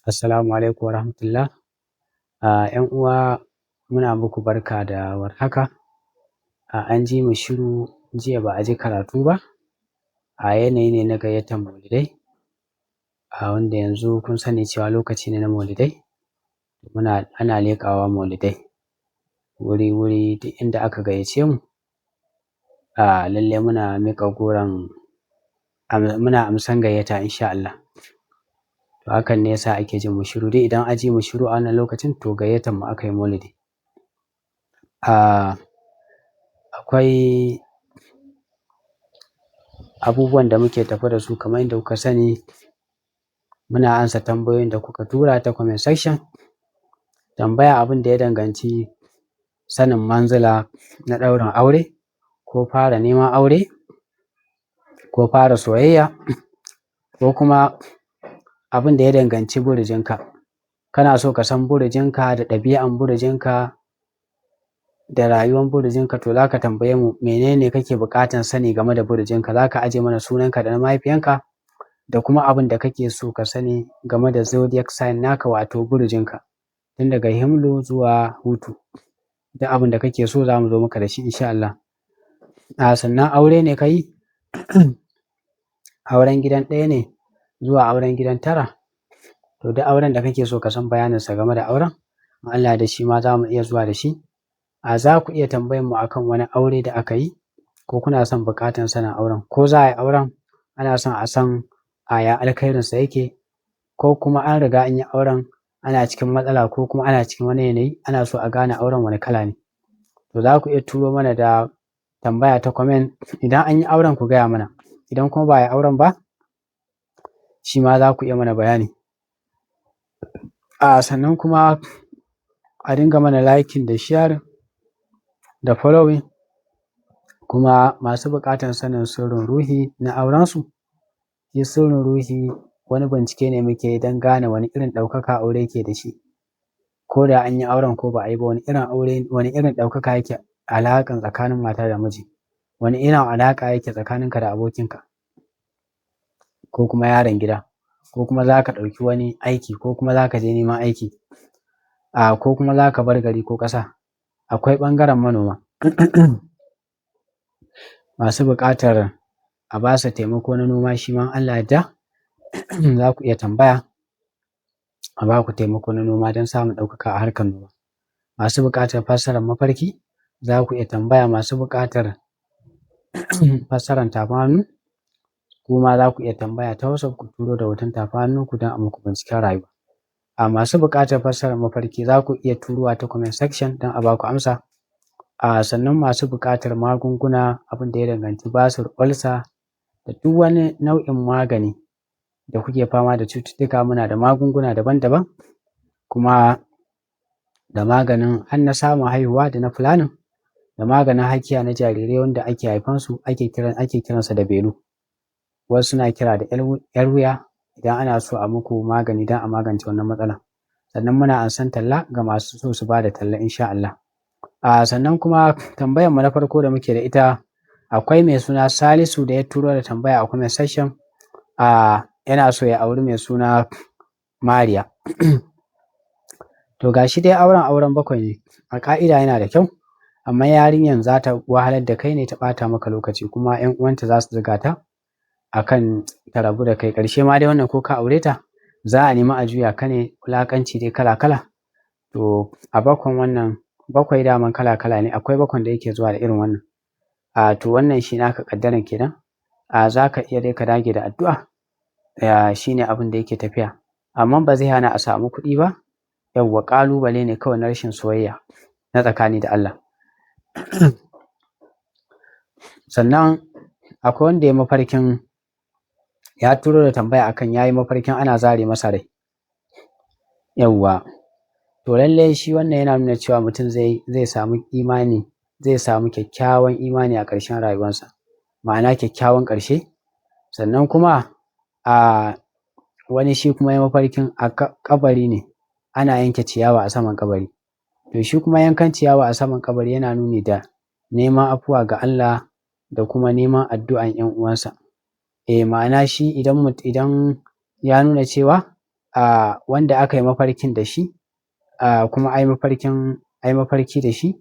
Assalamu alaikum wa rahmatullah. ‘Yan uwa muna muku barka da warhaka. An ji mu shiru jiya ba a ji karatu ba, yanayi ne na gayyatar maulidai, wanda yanzu kun sani cewa lokaci ne na maulidai. Ana leƙawa maulidai wuri-wuri duk inda aka gayyace mu. Lallai muna miƙa goron, muna amsan gayyata insha Allah. To hakan ne yasa ake jin mu shiru, dai idan an ji mu shiru a wannan lokacin to gayyatar mu aka yi maulidi. Akwai abubuwan da muke tafe da su kamar yadda kuka sani, muna ansa tambayoyin da kuka tura ta comment section. Tambaya abin da ya danganci sanin manzila na ɗaurin aure, ko fara neman aure, ko fara soyayya, ko kuma abin da ya danganci burjinka. Kana so ka san burjinka da ɗabi'an burjinka da rayuwan burjinka, to za ka tambaye mu menene kake buƙatan sani game da burjinka. Za ka ajiye mana sunanka da na mahaifiyanka da kuma abin da kake so ka sani game da zodiac sign naka, wato burjinka, tun daga himlu zuwa hutu. Duk abin da kake so za mu zo maka da shi insha Allah. Sannan aure ne ka yi, auren gidan ɗaya ne zuwa auren gidan tara, to duk auren da kake so ka san bayaninsa game da auren, in Allah da shi ma za mu iya zuwa da shi. Za ku iya tambayan mu akan wani aure da aka yi, ko kuna son buƙatan sanin auren, ko za a yi auren ana son a san ya alkhairinsa yake, ko kuma an riga an yi auren ana cikin matsala, ko kuma ana cikin wani yanayi ana so a gane auren wani kala ne. To za ku iya turo mana da tambaya ta comment. Idan an yi auren ku gaya mana, idan kuma ba a yi auren ba shi ma za ku iya mana bayani. Sannan kuma a dinga mana liking da sharing da following. Kuma masu buƙatan sanin sirrin ruhi na aurensu, shi sirrin ruhi wani bincike ne muke yi don gane wani irin ɗaukaka aure ke da shi, ko da an yi auren ko ba a yi ba, wani irin aure, wani irin ɗaukaka yake alaƙan tsakanin mata da miji, wani irin alaƙa yake tsakaninka da abokinka, ko kuma yaron gida, ko kuma za ka ɗauki wani aiki, ko kuma za ka je neman aiki, ko kuma za ka bar gari ko ƙasa. Akwai ɓangaren manoma masu buƙatar a ba su taimako na noma, shi ma in Allah ya yarda za ku iya tambaya a ba ku taimako na noma don samun ɗaukaka a harkar noma. Masu buƙatar fassarar mafarki za ku iya tambaya. Masu buƙatar fassarar tafin hannu kuma za ku iya tambaya ta WhatsApp, ku turo da hoton tafin hannunku don a muku binciken rayuwa. Masu buƙatar fassarar mafarki za ku iya turowa ta comment section don a ba ku amsa. Sannan masu buƙatar magunguna, abin da ya danganci basir, ulcer da duk wani nau'in magani da kuke fama da cututtuka, muna da magunguna daban-daban, kuma da maganin har na samun haihuwa da na planning, da maganin hakiya na jarirai wanda ake haifansu ake kiransa da belu. Wasu suna kira da ‘yar wuya idan ana so a muku magani don a magance wannan matsala. Sannan muna ansan talla ga masu so su ba da talla insha Allah. Sannan kuma tambayar mu na farko da muke da ita, akwai mai suna Salisu da ya turo da tambaya a comment section. Yana so ya auri mai suna Mariya. To ga shi dai auren bakwai ne, a ƙa'ida yana da kyau, amma yarinyar za ta wahalar da kai ne, ta ɓata maka lokaci, kuma ‘yan uwanta za su zuga ta akan ta rabu da kai. Ƙarshe ma dai wannan ko ka aure ta za a nemi a juya ka ne, wulaƙanci dai kala-kala. To a bakwan wannan, bakwai daman kala-kala ne, akwai bakwan da yake zuwa da irin wannan. To wannan shi naka ƙaddaran kenan. Za ka iya dai ka dage da addu'a, shi ne abin da yake tafiya, amma ba zai hana a samu kuɗi ba. Yawwa, ƙalubale ne kawai na rashin soyayya na tsakani da Allah. Sannan akwai wanda ya mafarkin, ya turo da tambaya akan ya yi mafarkin ana zare masa rai. Yawwa, to lallai shi wannan yana nuna cewa mutum zai samu imani, zai samu kyakkyawan imani a ƙarshen rayuwarsa, ma'ana kyakkyawan ƙarshe. Sannan kuma wani shi kuma ya mafarkin a kabari ne ana yanke ciyawa a saman kabari. To shi kuma yankan ciyawa a saman kabari yana nuni da neman afuwa ga Allah da kuma neman addu'an ‘yan uwansa. Ma'ana shi idan ya nuna cewa wanda aka yi mafarkin da shi kuma ai mafarki da shi,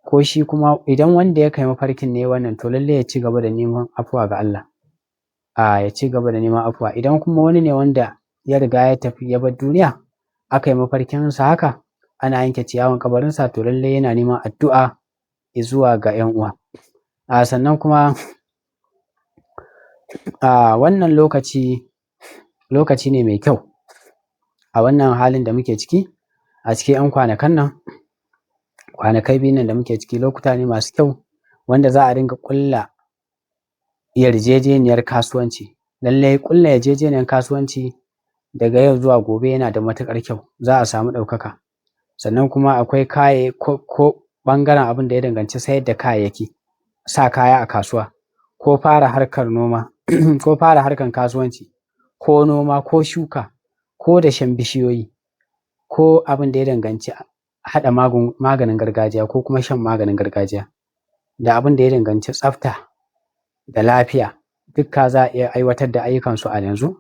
ko shi kuma idan wanda ya kai mafarkin ne wannan to lallai ya ci gaba da neman afuwa ga Allah, ya ci gaba da neman afuwa. Idan kuma wani ne wanda ya riga ya tafi ya bar duniya aka yi mafarkinsa haka ana yanke ciyawan kabarinsa to lallai yana neman addu'a zuwa ga 'yan uwa. Sannan kuma wannan lokaci ne mai kyau a wannan halin da muke ciki a cikin 'yan kwanakan nan, kwanakai biyun nan da muke ciki lokuta ne masu kyau wanda za a dinga ƙulla yarjejeniyar kasuwanci. Lallai ƙulla yarjejeniyar kasuwanci daga yau zuwa gobe yana da matuƙar kyau, za a samu ɗaukaka. Sannan kuma akwai ko ɓangaren abin da ya danganci sayar da kayayyaki, sa kaya a kasuwa, ko fara harkar noma ko fara harkar kasuwanci, ko noma, ko shuka, ko dashen bishiyoyi, ko abin da ya danganci haɗa maganin gargajiya ko kuma shan maganin gargajiya, da abin da ya danganci tsafta da lafiya dukka za a iya aiwatar da ayyukansu a yanzu.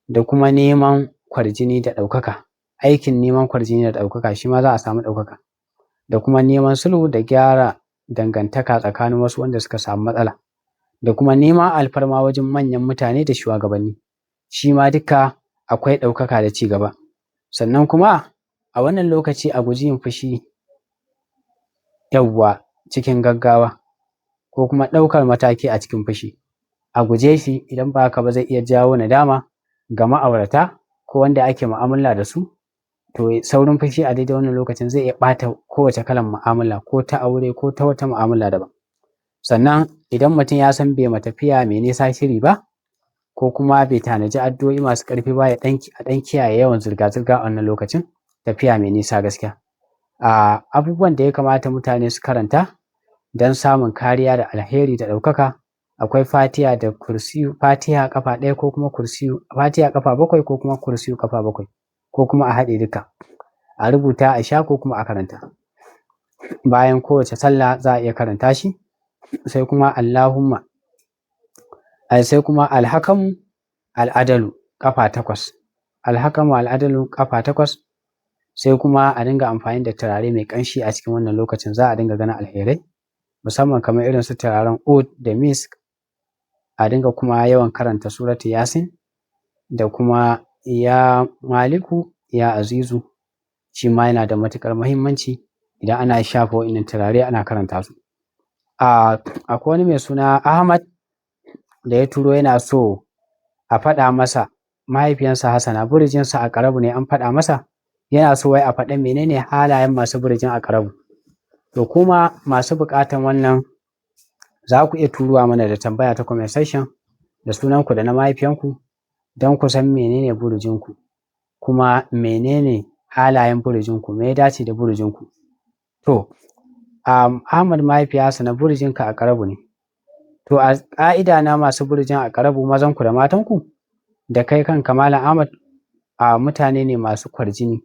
Da kuma neman kwarjini da ɗaukaka, aikin neman kwarjini da ɗaukaka shi ma za a samu ɗaukaka. Da kuma neman sulhu da gyara dangantaka tsakanin wasu wanda suka samu matsala, da kuma neman alfarma wajen manyan mutane da shugabanni, shi ma duka akwai ɗaukaka da ci gaba. Sannan kuma a wannan lokaci a guji yin fushi yawwa cikin gaggawa ko kuma ɗaukar mataki a cikin fushi, a guje shi, idan ba haka ba zai iya jawo nadama ga ma'aurata ko wanda ake mu'amala da su. To saurin fushi a daidai wannan lokacin zai iya ɓata kowace kalan mu'amala, ko ta aure ko ta wata mu'amala daban. Sannan idan mutum ya san bai ma tafiya mai nisa shiri ba, ko kuma bai tanaji addu'o'i masu ƙarfi ba, a ɗan kiyaye yawan zirga-zirga a wannan lokacin tafiya mai nisa gaskiya. Abubuwan da ya kamata mutane su karanta don samun kariya da alheri da ɗaukaka akwai Fatiha da Kursiyu, Fatiha ƙafa ɗaya ko kuma Kursiyu, Fatiha ƙafa 7 ko kuma Kursiyu ƙafa 7, ko kuma a haɗe duka a rubuta a sha ko kuma a karanta. Bayan kowace sallah za a iya karanta shi. Sai kuma sai kuma Alhakamu Al'adalu ƙafa 8, Alhakamu Al'adalu ƙafa 8. Sai kuma a dinga amfani da turare mai ƙanshi a cikin wannan lokacin, za a dinga ganin alherai musamman kamar irin su turaren oud da misk. A dinga kuma yawan karanta suratu Yasin da kuma ya Maliku ya Azizu, shi ma yana da matuƙar muhimmanci idan ana shafa wa'innan turare ana karanta su. Akwai wani mai suna Ahmad da ya turo yana so a faɗa masa mahaifiyansa Hassana burjinsa a ƙarabu ne, an faɗa masa yana so wai a faɗa menene halayen masu burjin a ƙarabu. To kuma masu buƙatan wannan za ku iya turowa mana da tambaya ta comment section da sunanku da na mahaifiyanku don ku san menene burjinku, kuma menene halayen burjinku, me ya dace da burjinku. To Ahmad mahaifiyarsa na burjinka a ƙarabu ne. To a ƙa'ida na masu burjin a ƙarabu mazanku da matanku da kai kanka Malam Ahmad, mutane ne masu kwarjini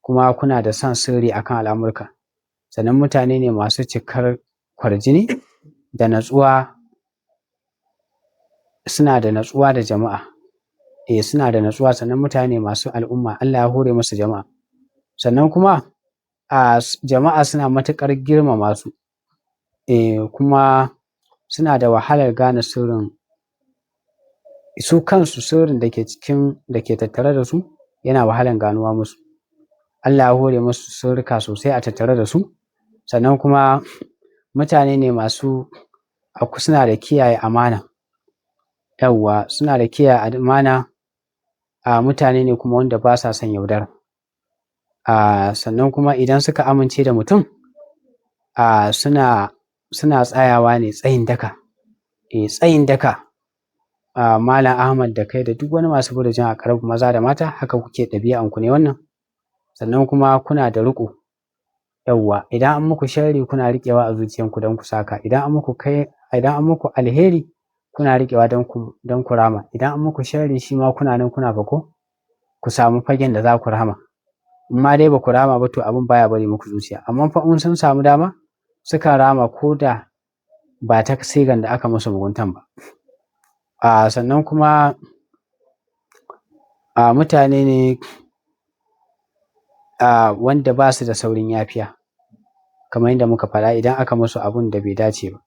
kuma kuna da son sirri akan al'amurka. Sannan mutane ne masu cikar kwarjini da natsuwa, suna da natsuwa da jama'a. Suna da natsuwa, sannan mutane masu al'umma, Allah ya hore musu jama'a. Sannan kuma jama'a suna matuƙar girmama su, kuma suna da wahalar gane sirrin su kansu, sirrin da ke tattare da su yana wahalar ganuwa musu. Allah ya hore musu sirrika sosai a tattare da su. Sannan kuma mutane ne masu suna da kiyaye amana, yawwa suna da kiyaye amana, mutane ne kuma wanda ba sa son yaudara. Sannan kuma idan suka amince da mutum, suna tsayawa ne tsayin daka, tsayin daka. Malam Ahmad da kai da duk wani masu burjin a ƙarabu maza da mata haka kuke, ɗabi'anku ne wannan. Sannan kuma kuna da riƙo, yawwa idan an muku sharri kuna riƙewa a zuciyanku don ku saka, idan an muku alheri kuna riƙewa don ku rama, idan an muku sharri shi ma kuna nan kuna fako ku samu fagen da za ku rama. In ma dai ba ku rama ba to abin baya bari muku zuciya, amma fa in sun samu dama sukan rama ko da ba ta sigan da aka musu muguntan ba. Sannan kuma mutane ne wanda ba su da saurin yafiya, kamar yadda muka faɗa idan aka musu abun da bai dace ba,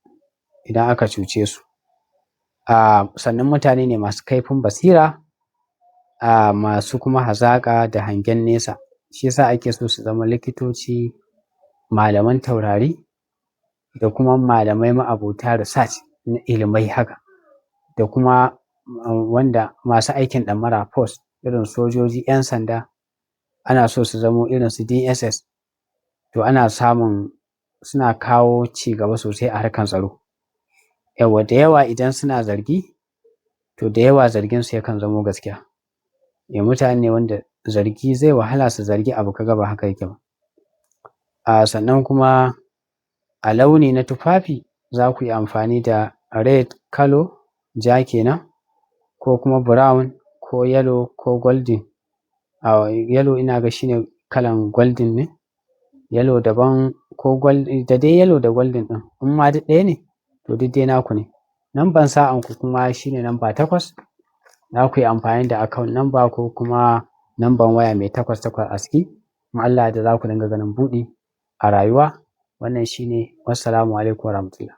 idan aka cuce su. Sannan mutane ne masu kaifin basira, masu kuma hazaƙa da hangen nesa, shi yasa ake so su zama likitoci, malaman taurari da kuma malamai ma'abota research na ilimai haka, da kuma wanda masu aikin ɗamara post irin sojoji, 'yan sanda, ana so su zamo irin su DSS, to ana samun suna kawo ci gaba sosai a harkar tsaro. Yawwa da yawa idan suna zargi, to da yawa zarginsu yakan zamo gaskiya. Mutane ne wanda zargi zai wahala su zargi abu ka ga ba haka yake ba. Sannan kuma a launi na tufafi za ku yi amfani da red color, ja kenan, ko kuma brown ko yellow ko golden. Yellow ina ga shine kalan golden ne, yellow daban ko golden, da dai yellow da golden ɗin in ma duk ɗaya ne to duk dai naku ne. Namban sa'anku kuma shine namba 8, za ku yi amfani da account number ko kuma namban waya mai 88 a ciki, in Allah ya yarda za ku dinga ganin buɗi a rayuwa. Wannan shine, wassalamu alaikum warahmatullah.